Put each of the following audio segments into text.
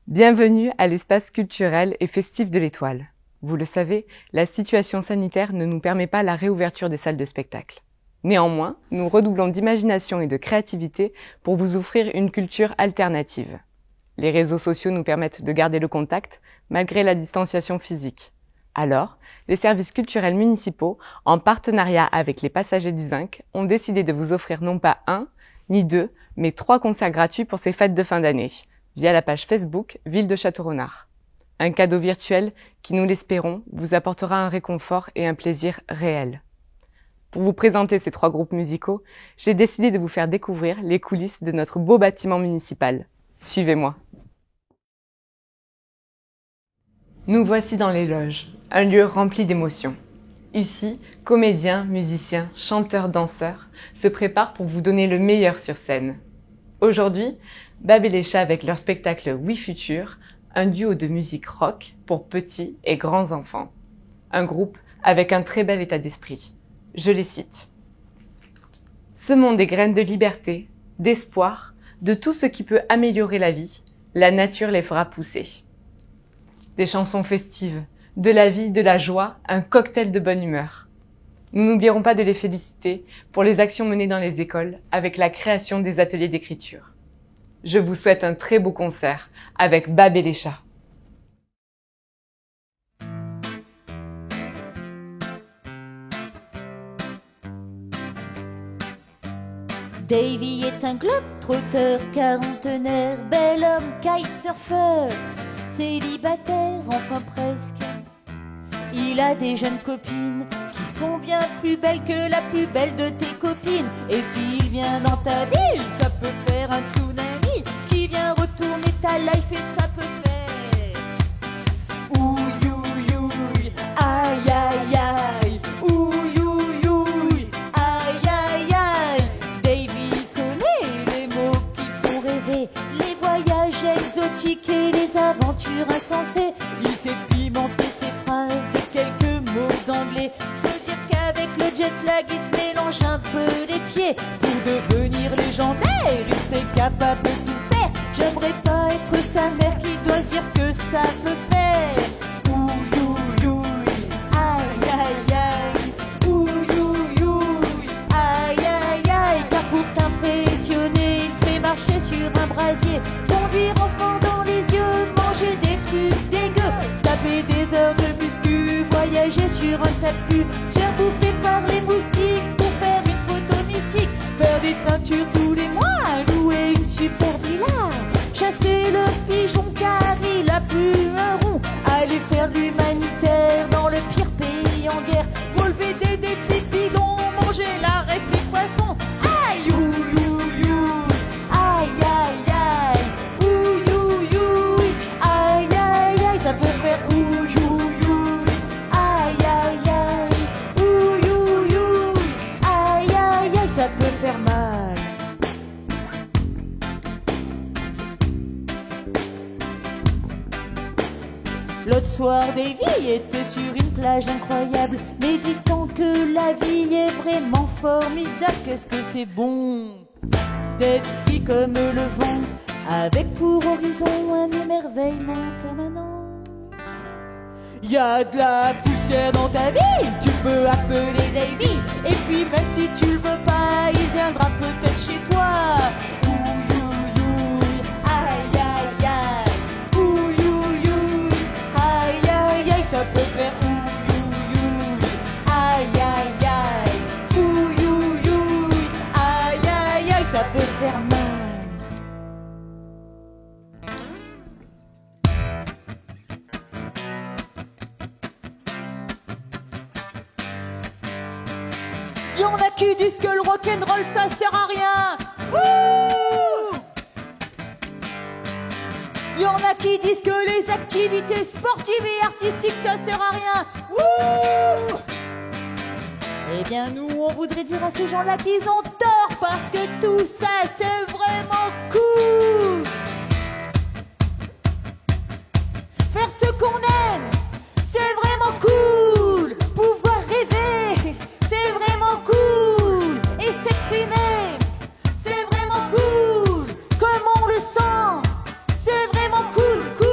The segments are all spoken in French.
Bienvenue à l'espace culturel et festif de l'Étoile. Vous le savez, la situation sanitaire ne nous permet pas la réouverture des salles de spectacle. Néanmoins, nous redoublons d'imagination et de créativité pour vous offrir une culture alternative. Les réseaux sociaux nous permettent de garder le contact malgré la distanciation physique. Alors, les services culturels municipaux, en partenariat avec les Passagers du Zinc, ont décidé de vous offrir non pas un, ni deux, mais 3 concerts gratuits pour ces fêtes de fin d'année, via la page Facebook Ville de Châteaurenard. Un cadeau virtuel qui, nous l'espérons, vous apportera un réconfort et un plaisir réel. Pour vous présenter ces 3 groupes musicaux, j'ai décidé de vous faire découvrir les coulisses de notre beau bâtiment municipal. Suivez-moi. Nous voici dans les loges, un lieu rempli d'émotions. Ici, comédiens, musiciens, chanteurs, danseurs se préparent pour vous donner le meilleur sur scène. Aujourd'hui, Bab et les Chats avec leur spectacle Oui Futur, un duo de musique rock pour petits et grands enfants. Un groupe avec un très bel état d'esprit. Je les cite. Semons des graines de liberté, d'espoir, de tout ce qui peut améliorer la vie, la nature les fera pousser. Des chansons festives, de la vie, de la joie, un cocktail de bonne humeur. Nous n'oublierons pas de les féliciter pour les actions menées dans les écoles avec la création des ateliers d'écriture. Je vous souhaite un très beau concert avec Bab et les Chats. Davy est un globe-trotteur, quarantenaire, bel homme, kitesurfer, célibataire, enfin presque. Il a des jeunes copines qui sont bien plus belles que la plus belle de tes copines. Et s'il vient dans ta ville, ça peut faire un tsunami qui vient retourner ta life et ça peut faire ouïe ouïe ouïe, aïe aïe aïe, ouïe ouïe ouïe, aïe aïe aïe. Davy connaît les mots qui font rêver, les voyages exotiques et les aventures insensées. Il sait pimenter ses phrases de quelques mots d'anglais. Faut dire qu'avec le jet lag il se mélange un peu les pieds. Pour devenir légendaire, il serait capable de tout faire. J'aimerais pas être sa mère qui doit se dire que ça peut faire ouïe ouïe ouïe, aïe aïe aïe, ouïe ouïe ouïe, aïe aïe aïe. Car pour t'impressionner, il fait marcher sur un brasier, conduire en se mordant les yeux, manger des trucs dégueux, se taper des heures de muscu, voyager sur un tas de cul, se faire bouffer par les moustiques pour faire une photo mythique, faire des peintures tous les mois, louer une super villa, chasser le pigeon car il a plus un rond, aller faire de l'humanitaire dans le pire pays en guerre, relever des défis bidons, manger l'arrêt des poissons. Aïe ouïe ouïe ouïe, aïe aïe aïe, ouïe ouïe ouïe, aïe aïe aïe. Ça peut faire ouïe ouïe ouïe, aïe aïe aïe, ouïe ouïe ouïe, aïe aïe aïe. Ça peut faire mal. L'autre soir, Davy était sur une plage incroyable, méditant que la vie est vraiment formidable. Qu'est-ce que c'est bon d'être free comme le vent, avec pour horizon un émerveillement permanent. Y a de la poussière dans ta vie, tu peux appeler Davy, et puis même si tu le veux pas, il viendra peut-être chez toi. Ouïe ouïe ouïe, aïe aïe aïe, ouïe ouïe ouïe, aïe aïe aïe. Ça peut faire ouïe ouïe ouïe, aïe aïe aïe, ouïe ouïe ouïe, aïe aïe aïe. Ça peut faire mal. Y'en a qui disent que le rock'n'roll ça sert à rien. Ouh, y'en a qui disent que les activités sportives et artistiques ça sert à rien. Ouh, eh bien nous on voudrait dire à ces gens-là qu'ils ont tort, parce que tout ça c'est vraiment cool. Faire ce qu'on aime, c'est vraiment cool. Pouvoir rêver, c'est vraiment cool. Et s'exprimer, c'est vraiment cool. Comme on le sent, c'est vraiment cool, cool.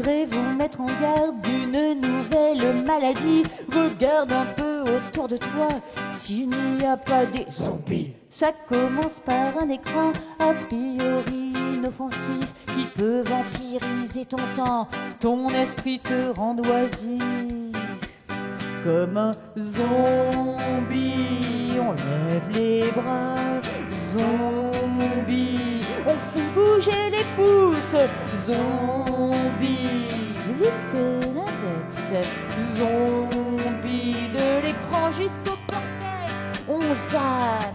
voudrais vous mettre en garde d'une nouvelle maladie. Regarde un peu autour de toi s'il n'y a pas des zombies. Ça commence par un écran a priori inoffensif qui peut vampiriser ton temps, ton esprit te rend oisif. Comme un zombie, on lève les bras. Zombie, on fait bouger les pouces. Zombie, glissez l'index. Zombie, de l'écran jusqu'au cortex, on zappe.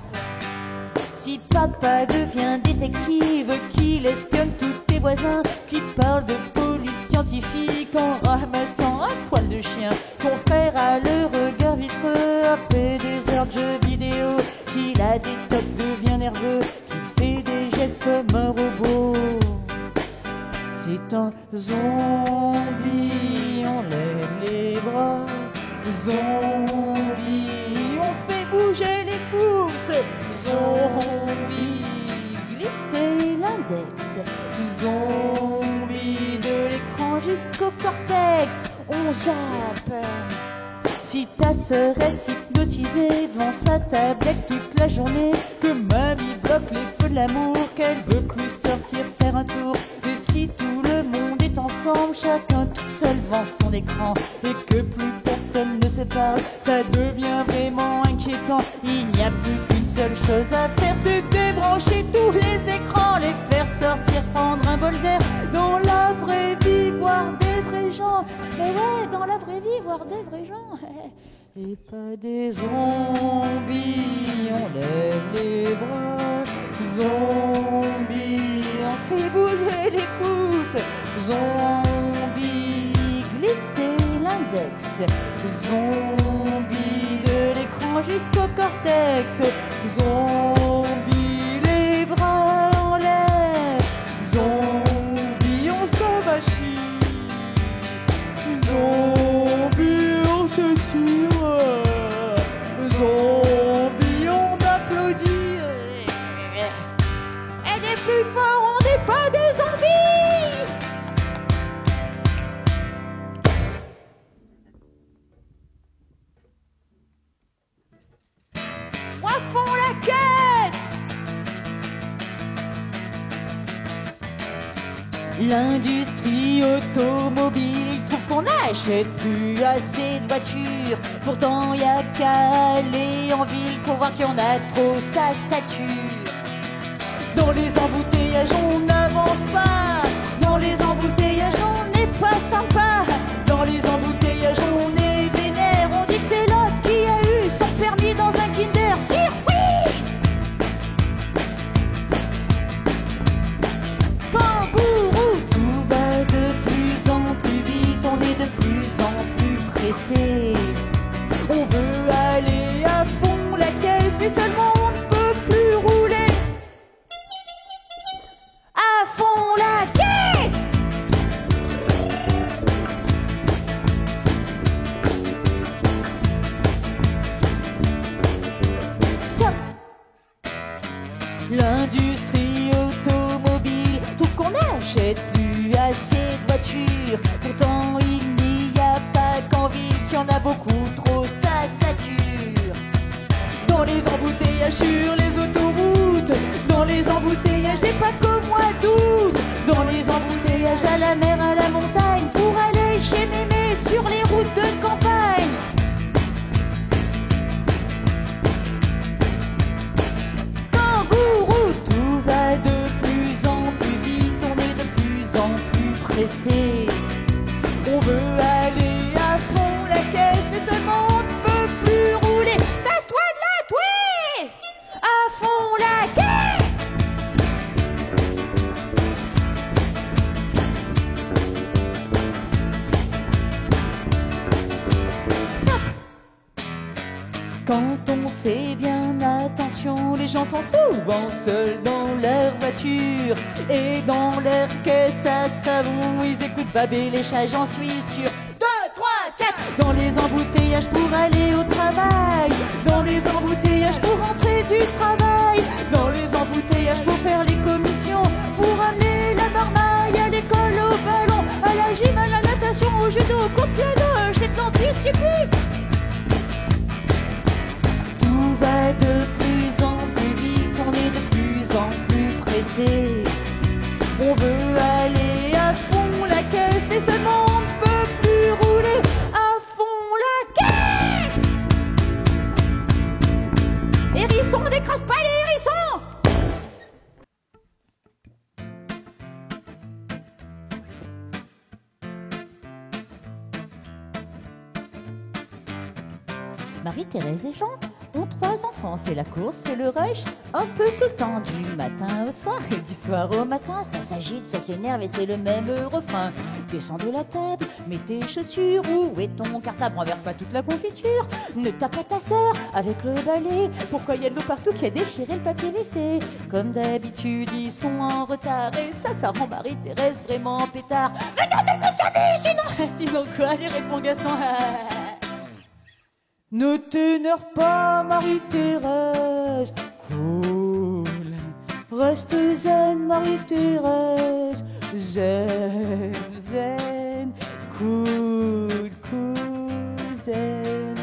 Si papa devient détective, qu'il espionne tous tes voisins, qui parle de police scientifique en ramassant un poil de chien. Ton frère a le regard vitreux après des heures de jeux vidéo, qu'il a des tocs, devient nerveux, qu'il fait des gestes comme un robot. C'est un zombie, on lève les bras. Zombie, on fait bouger les pouces. Zombie, glissez l'index. Zombie, de l'écran jusqu'au cortex, on zappe. Si ta sœur reste hypnotisée devant sa tablette toute la journée, que mamie bloque les feux de l'amour, qu'elle veut plus sortir faire un tour, et si tout le monde est ensemble, chacun tout seul devant son écran, et que plus personne ne se parle, ça devient vraiment inquiétant. Il n'y a plus qu'une seule chose à faire, c'est débrancher tous les écrans, les faire sortir, prendre un bol d'air, dans la vraie vie, voir des vrais gens. Mais ouais, dans la vraie vie, voir des vrais gens. Et pas des zombies, on lève les bras. Zombies, on fait bouger les pouces. Zombies, glissez l'index. Zombies, de l'écran jusqu'au cortex. Zombies, les bras en l'air. Zombies, on s'en machine. Zombies, on se tire. Zombies, on applaudit. Elle est plus fort, on n'est pas des zombies. Moi fond la caisse. L'industrie automobile trouve qu'on n'achète plus assez de voitures. Pourtant y a qu'à aller en ville pour voir qu'il y en a trop, ça sature. Dans les embouteillages on n'avance pas. Dans les embouteillages on n'est pas sympa. Dans les embouteillages on est vénère. On dit que c'est l'autre qui a eu son permis dans un Kinder Surprise. Kangourou, tout va de plus en plus vite. On est de plus en plus pressé. On veut aller à fond la caisse, mais seulement on ne peut plus rouler. À fond la caisse. Stop. L'industrie automobile trouve qu'on n'achète plus assez de voitures. Pourtant il n'y a pas qu'en ville qu'il y en a beaucoup trop, ça sature. Dans les embouteillages sur les autoroutes, dans les embouteillages et pas qu'au mois d'août, dans les embouteillages à la mer, à la montagne, pour aller chez mémé sur les routes de campagne. Kangourou, tout va de plus en plus vite, on est de plus en plus pressé. On veut aller à fond la caisse, mais seulement on ne peut plus rouler. Tasse-toi de là, toi! À fond la caisse! Stop! Quand on fait bien attention, les gens sont souvent seuls dans leur voiture. Et dans leur caisse à savon, ils écoutent Babé les chats, j'en suis sûr. 2, 3, 4. Dans les embouteillages pour aller au travail. Dans les embouteillages pour rentrer du travail. Dans les embouteillages pour faire les commissions. Pour amener la marmaille à l'école, au ballon, à la gym, au judo, au coup de piano, chez le dentiste, je sais plus. Tout va de plus en plus vite, on est de plus en plus pressé. On veut aller à fond la caisse, mais seulement on ne peut plus rouler à fond la caisse. Hérisson, n'écrase pas les hérissons. Marie-Thérèse et Jean ont 3 enfants, c'est la course, c'est le rush, un peu tout le temps, du matin au soir et du soir au matin. Ça s'agite, ça s'énerve et c'est le même refrain. Descends de la table, mets tes chaussures, où est ton cartable, renverse pas toute la confiture. Ne tape pas ta sœur avec le balai, pourquoi y a de l'eau partout qui a déchiré le papier WC. Comme d'habitude, ils sont en retard et ça rend Marie-Thérèse vraiment pétard. Mais non, ne le jamais, sinon quoi, lui répond Gaston. Ne t'énerve pas, Marie-Thérèse, cool. Reste zen, Marie-Thérèse, zen, zen, cool, cool, zen.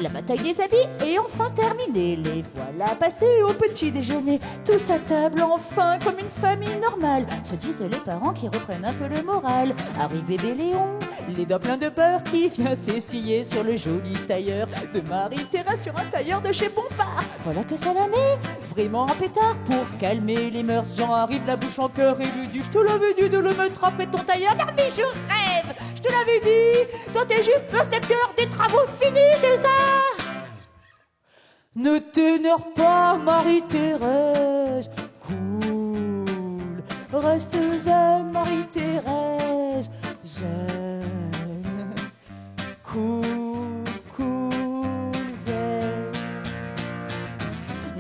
La bataille des habits est enfin terminée. Les voilà passés au petit déjeuner. Tous à table enfin comme une famille normale, se disent les parents qui reprennent un peu le moral. Arrive bébé Léon, les dents pleins de beurre, qui vient s'essuyer sur le joli tailleur de Marie-Thérèse, sur un tailleur de chez Bompard. Voilà que ça la met vraiment en pétard. Pour calmer les mœurs, Jean arrive la bouche en cœur et lui dit: je te l'avais dit de le mettre après ton tailleur. Non mais je rêve, je te l'avais dit, toi t'es juste l'inspecteur des travaux finis, c'est ça? Ne t'énerve pas, Marie-Thérèse, cool. Reste zen, Marie-Thérèse, zen, cool, cool, zen.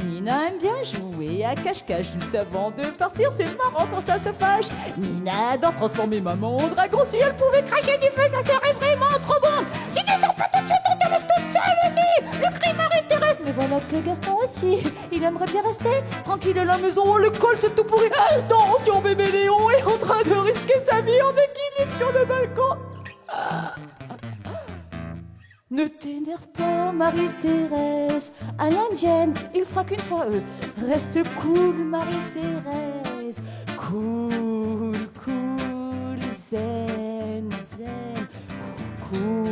Nina aime bien jouer à cache-cache juste avant de partir, c'est marrant quand ça se fâche. Nina adore transformer maman en dragon, si elle pouvait cracher du feu, ça serait vraiment trop bon. Si tu sors pas tout de suite, on te laisse toute seule ici. Le cri Marie-Thérèse. Mais voilà que Gaston aussi, il aimerait bien rester tranquille à la maison, le col c'est tout pourri. Attention, bébé Léon est en train de risquer sa vie en équilibre sur le balcon. Ne t'énerve pas, Marie-Thérèse, à l'indienne, il fera qu'une fois Reste cool, Marie-Thérèse, cool, cool, zen, zen, cool.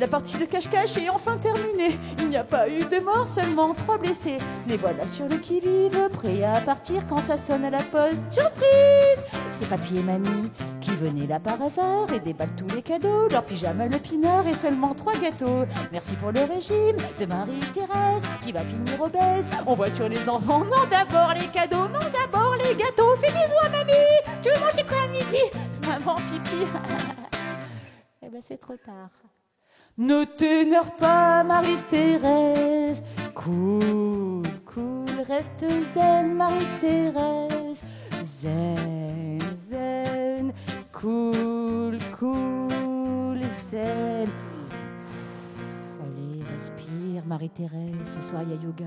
La partie de cache-cache est enfin terminée. Il n'y a pas eu de mort, seulement 3 blessés. Les voilà sur le qui-vive, prêts à partir quand ça sonne à la poste. Surprise! C'est papy et mamie qui venaient là par hasard et déballent tous les cadeaux. Leur pyjama, le pinard et seulement 3 gâteaux. Merci pour le régime de Marie-Thérèse qui va finir obèse. On voiture les enfants, non d'abord les cadeaux, non d'abord les gâteaux. Fais bisous à mamie, tu veux manger quoi à midi? Maman, pipi. Eh ben c'est trop tard. Ne t'énerve pas, Marie-Thérèse, cool, cool, reste zen, Marie-Thérèse, zen, zen, cool, cool, zen. Allez, respire, Marie-Thérèse, ce soir il y a yoga.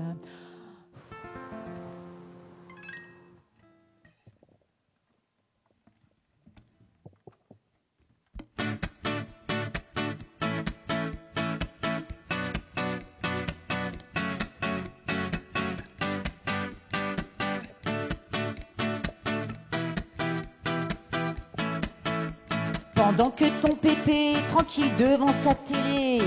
Pendant que ton Pépé est tranquille devant sa télé,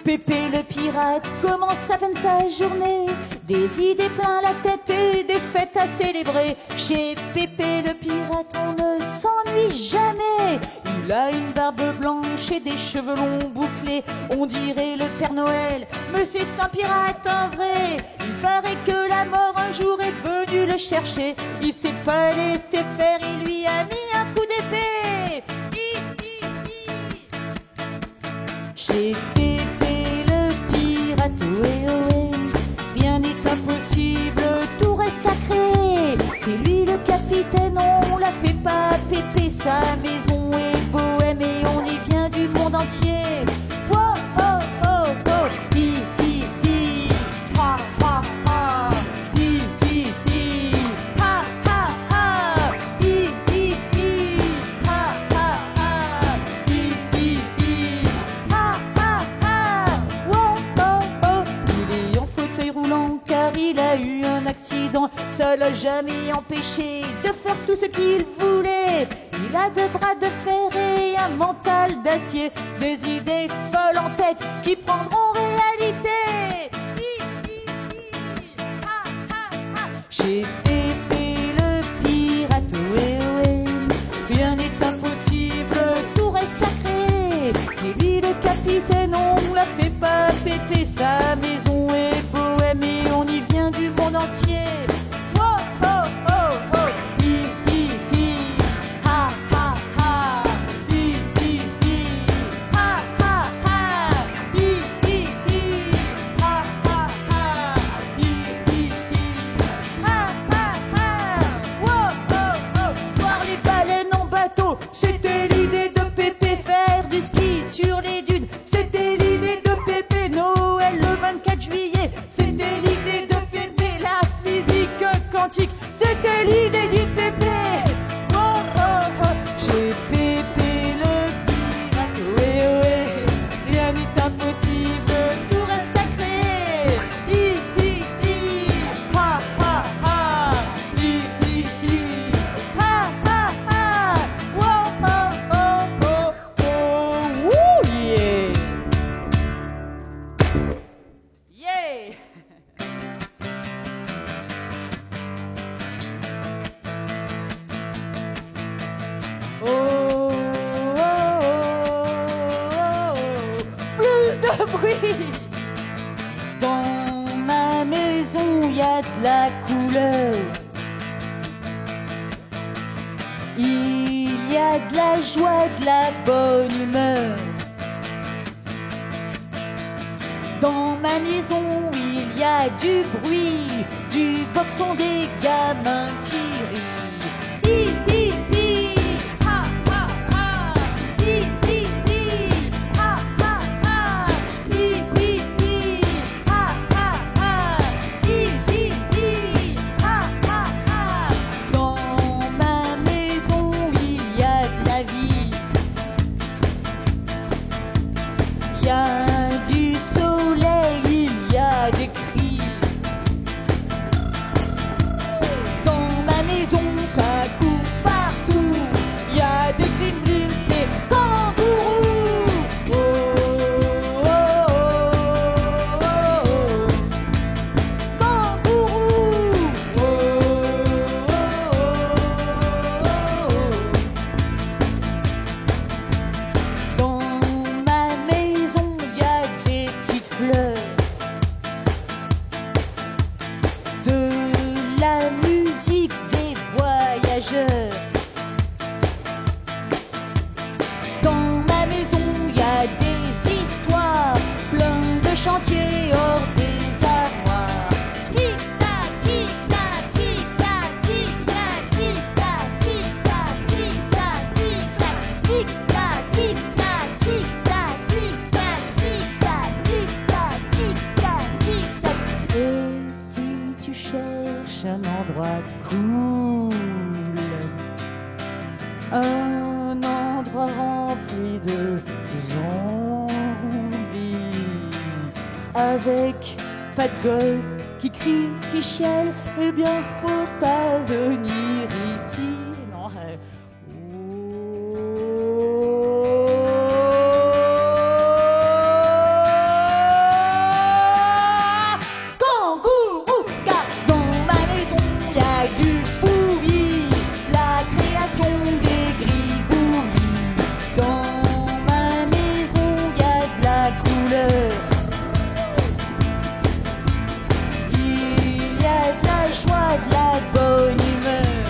Pépé le pirate commence à peine sa journée. Des idées plein la tête et des fêtes à célébrer. Chez Pépé le pirate on ne s'ennuie jamais. Il a une barbe blanche et des cheveux longs bouclés. On dirait le Père Noël, mais c'est un pirate en vrai. Il paraît que la mort un jour est venue le chercher. Il s'est pas laissé faire, il lui a mis un coup d'épée. Chez Pépé le pirate, ohé ohé, rien n'est impossible, tout reste à créer. C'est lui le capitaine, on la fait pas Pépé, sa maison est bohème et on y vient du monde entier. Oh oh oh oh, hi hi hi, ha ha ha, hi hi hi, ha ha ha, hi hi hi, ha l'a jamais empêché de faire tout ce qu'il voulait. Il a deux bras de fer et un mental d'acier, des idées folles en tête qui prendront réalité. Chez Pépé le pirate, ohé, ohé, rien n'est impossible, tout reste à créer. C'est lui le capitaine, on la fait pas Pépé, sa maison est bohème et on y vient du monde entier. Oh oh oh oh, hi hi hi, ha ha ha, hi hi hi, ha ha ha, hi hi hi, ha ha ha, hi hi hi, ha ha ha. Oh oh oh, voir les baleines en bateau, c'était l'idée de Pépé. Faire du ski sur les dunes, c'était l'idée de Pépé. Noël le 24 juillet, c'était l'idée de Pépé. La physique quantique, c'était l'idée du Pépé. Oh oh oh, chez Pépé le pirate, ohé ohé, rien n'est impossible, tout reste à créer. Hi hi hi, ha ha ha, hi hi hi, ha ha ha. Oh oh oh oh oh, woo, yeah, yeah. Oh, oh, oh, oh, plus de bruit. Dans ma maison, y a de la couleur. Il y a de la joie, de la bonne humeur. Dans ma maison, il y a du bruit, du boxon des gamins qui rient. Hi hi hi, ha ha ha, hi hi hi, ha ha ha, hi hi hi, ha ha ha, hi hi hi, ha ha ha. Dans ma maison, il y a de la vie. Il y a du soleil, il y a des cris. Dans ma maison, ça court partout. Il y a des gremlins, des kangourous. Oh, oh, oh, oh, oh. Kangourous. Oh, oh, oh, oh. Dans ma maison, il y a des petites fleurs, de la musique, des voyageurs. Dans ma maison, il y a des histoires, plein de chantiers hors des armoires. Tic-tac, tic-tac, tic-tac, tic-tac, tic-tac, tic-tac, tic-tac, tic-tac, tic-tac, tic-tac, tic-tac, tic-tac, tic-tac, tic-tac, tic-tac, tic-tac. Et si tu cherches un endroit cool, un endroit rempli de zombies, avec pas de gosses qui crient, qui chialent, eh bien faut pas venir ici. Non. Kangourou, car dans ma maison il y a du fouillis, la création des gribouillis. Dans ma maison il y a de la couleur, il y a de la joie, de la bonne humeur.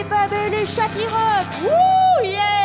Babel et Shakira. Ouh, yeah!